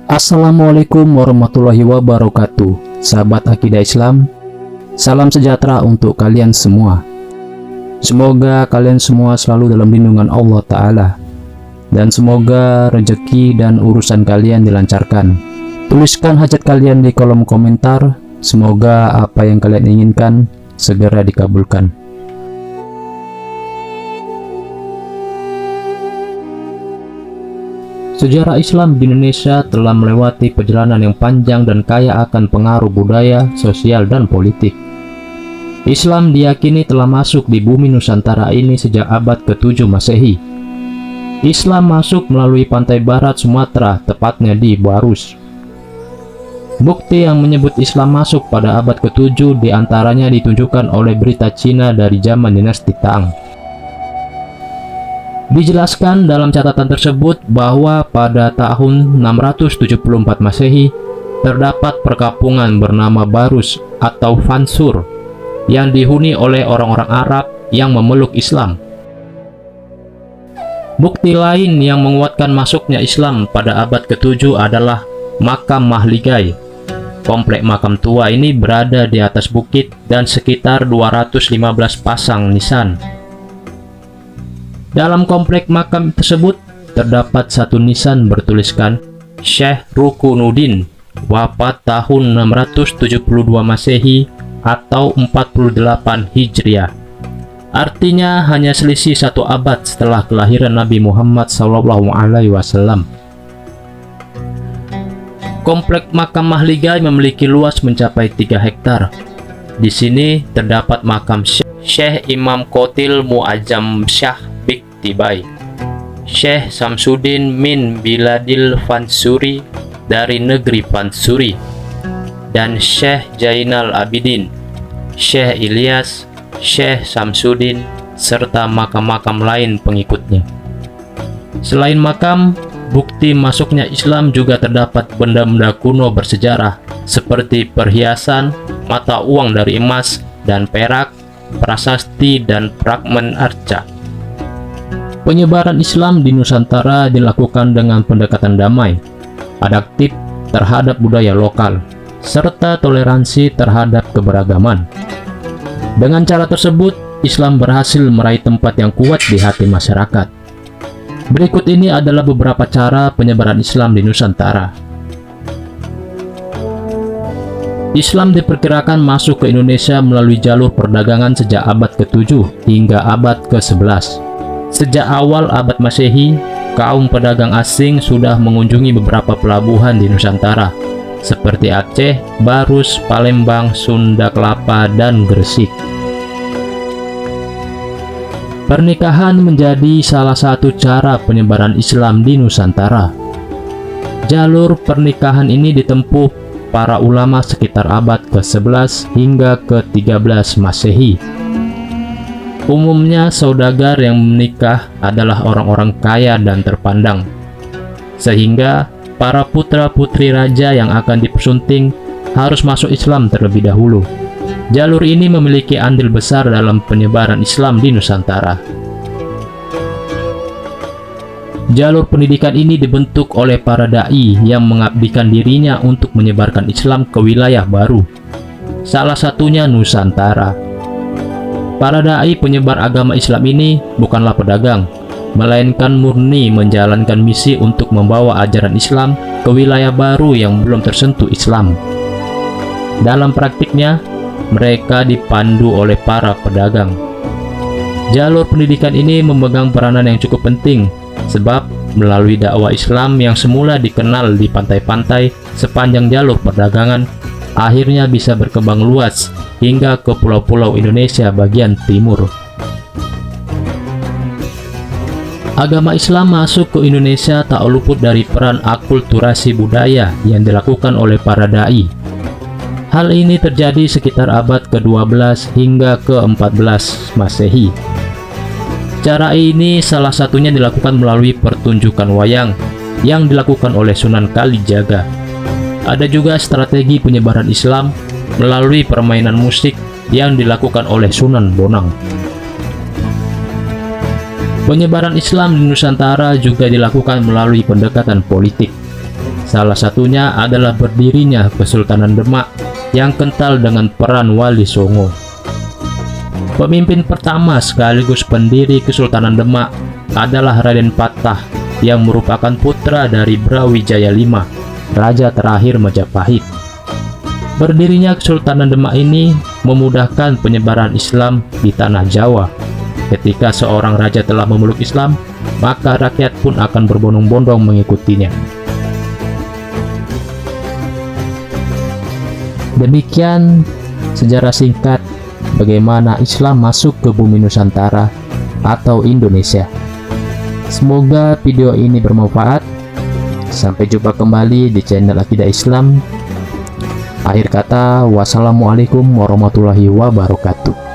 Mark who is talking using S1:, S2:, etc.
S1: Assalamualaikum warahmatullahi wabarakatuh. Sahabat akidah Islam, salam sejahtera untuk kalian semua. Semoga kalian semua selalu dalam lindungan Allah Ta'ala, dan semoga rezeki dan urusan kalian dilancarkan. Tuliskan hajat kalian di kolom komentar. Semoga apa yang kalian inginkan segera dikabulkan. Sejarah Islam di Indonesia telah melewati perjalanan yang panjang dan kaya akan pengaruh budaya, sosial, dan politik. Islam diyakini telah masuk di bumi Nusantara ini sejak abad ke-7 Masehi. Islam masuk melalui pantai barat Sumatera, tepatnya di Barus. Bukti yang menyebut Islam masuk pada abad ke-7 diantaranya ditunjukkan oleh berita Cina dari zaman dinasti Tang. Dijelaskan dalam catatan tersebut bahwa pada tahun 674 Masehi terdapat perkampungan bernama Barus atau Fansur yang dihuni oleh orang-orang Arab yang memeluk Islam. Bukti lain yang menguatkan masuknya Islam pada abad ke-7 adalah makam Mahligai. Komplek makam tua ini berada di atas bukit dan sekitar 215 pasang nisan. Dalam komplek makam tersebut terdapat satu nisan bertuliskan Syekh Rukunuddin, wafat tahun 672 Masehi atau 48 Hijriah. Artinya hanya selisih satu abad setelah kelahiran Nabi Muhammad SAW. Komplek makam Mahligai memiliki luas mencapai 3 hektar. Di sini terdapat makam Syekh Imam Qotil Mu'azzam Syah Tibai, Syekh Samsuddin min Biladil Fansuri dari negeri Fansuri, dan Syekh Jainal Abidin, Syekh Ilyas, Syekh Samsuddin, serta makam-makam lain pengikutnya. Selain makam, bukti masuknya Islam juga terdapat benda-benda kuno bersejarah seperti perhiasan, mata uang dari emas dan perak, prasasti, dan fragmen arca. Penyebaran Islam di Nusantara dilakukan dengan pendekatan damai, adaptif terhadap budaya lokal, serta toleransi terhadap keberagaman. Dengan cara tersebut, Islam berhasil meraih tempat yang kuat di hati masyarakat. Berikut ini adalah beberapa cara penyebaran Islam di Nusantara. Islam diperkirakan masuk ke Indonesia melalui jalur perdagangan sejak abad ke-7 hingga abad ke-11. Sejak awal abad Masehi, kaum pedagang asing sudah mengunjungi beberapa pelabuhan di Nusantara, seperti Aceh, Barus, Palembang, Sunda Kelapa, dan Gresik. Pernikahan menjadi salah satu cara penyebaran Islam di Nusantara. Jalur pernikahan ini ditempuh para ulama sekitar abad ke-11 hingga ke-13 Masehi. Umumnya saudagar yang menikah adalah orang-orang kaya dan terpandang, sehingga para putra-putri raja yang akan dipersunting harus masuk Islam terlebih dahulu. Jalur ini memiliki andil besar dalam penyebaran Islam di Nusantara. Jalur pendidikan ini dibentuk oleh para dai yang mengabdikan dirinya untuk menyebarkan Islam ke wilayah baru, salah satunya Nusantara. Para dai penyebar agama Islam ini bukanlah pedagang, melainkan murni menjalankan misi untuk membawa ajaran Islam ke wilayah baru yang belum tersentuh Islam. Dalam praktiknya, mereka dipandu oleh para pedagang. Jalur pendidikan ini memegang peranan yang cukup penting, sebab melalui dakwah Islam yang semula dikenal di pantai-pantai sepanjang jalur perdagangan, akhirnya bisa berkembang luas hingga ke pulau-pulau Indonesia bagian timur. Agama Islam masuk ke Indonesia tak luput dari peran akulturasi budaya yang dilakukan oleh para dai. Hal ini terjadi sekitar abad ke-12 hingga ke-14 Masehi. Cara ini salah satunya dilakukan melalui pertunjukan wayang yang dilakukan oleh Sunan Kalijaga. Ada juga strategi penyebaran Islam melalui permainan musik yang dilakukan oleh Sunan Bonang. Penyebaran Islam di Nusantara juga dilakukan melalui pendekatan politik. Salah satunya adalah berdirinya Kesultanan Demak yang kental dengan peran Wali Songo. Pemimpin pertama sekaligus pendiri Kesultanan Demak adalah Raden Patah yang merupakan putra dari Brawijaya V, raja terakhir Majapahit. Berdirinya Kesultanan Demak ini memudahkan penyebaran Islam di tanah Jawa. Ketika seorang raja telah memeluk Islam, maka rakyat pun akan berbondong-bondong mengikutinya. Demikian sejarah singkat bagaimana Islam masuk ke bumi Nusantara atau Indonesia. Semoga video ini bermanfaat. Sampai jumpa kembali di channel Akidah Islam. Akhir kata, wassalamualaikum warahmatullahi wabarakatuh.